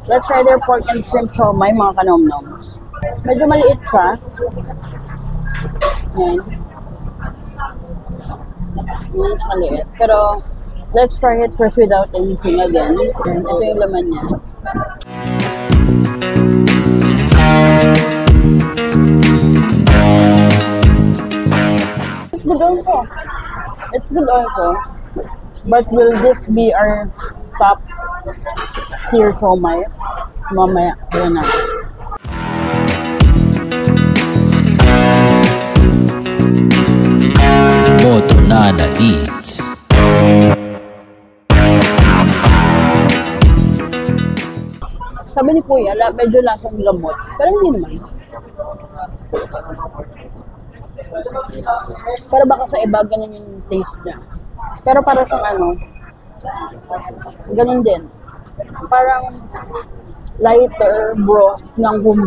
Let's try their pork and shrimp siomai, mga kanomnoms. Medyo maliit siya. Yan. Yan, maliit. Pero, let's try it first without anything again. Ito yung laman niya. It's good also. It's good also. But will this be our top tier siomai? Mamaya, yun na. Motonada Eats. Sabi ni Kuya, medyo lasang gamot. Pero hindi naman. Pero baka sa iba, ganun yung taste niya. Pero para sa ganun din. Parang lighter broth ng